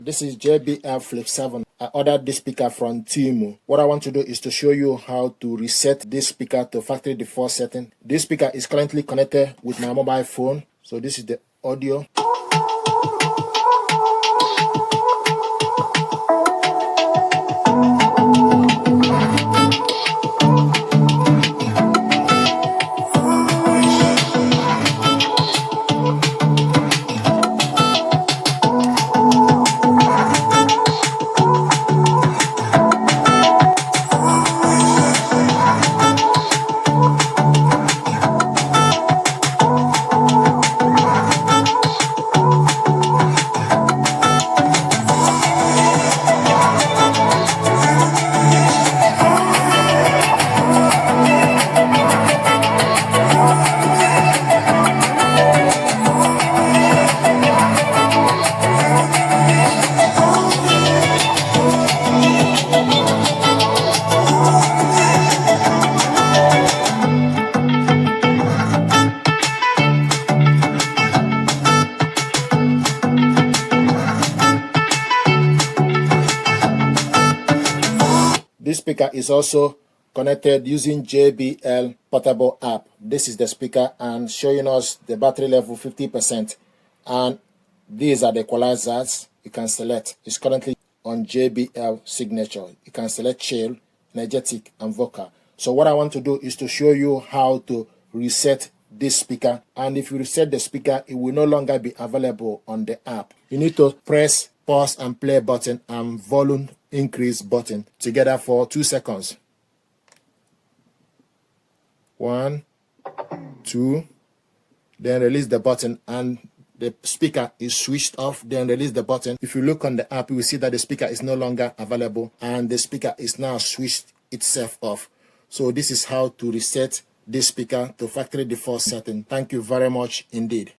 This is JBL Flip 7. I ordered this speaker from TEMU. What I want to do is to show you how to reset this speaker to factory default setting. This speaker is currently connected with my mobile phone. So this is the audio. This speaker is also connected using JBL portable app. This is the speaker and showing us the battery level 50%. And these are the equalizers you can select. It's currently on JBL signature. You can select chill, energetic, and vocal. So what I want to do is to show you how to reset this speaker. And if you reset the speaker, it will no longer be available on the app. You need to press pause and play button and volume increase button together for 2 seconds. 1, 2, then release the button and the speaker is switched off. Then release the button. If you look on the app, you will see that the speaker is no longer available and the speaker is now switched itself off. So this is how to reset this speaker to factory default setting. Thank you very much indeed.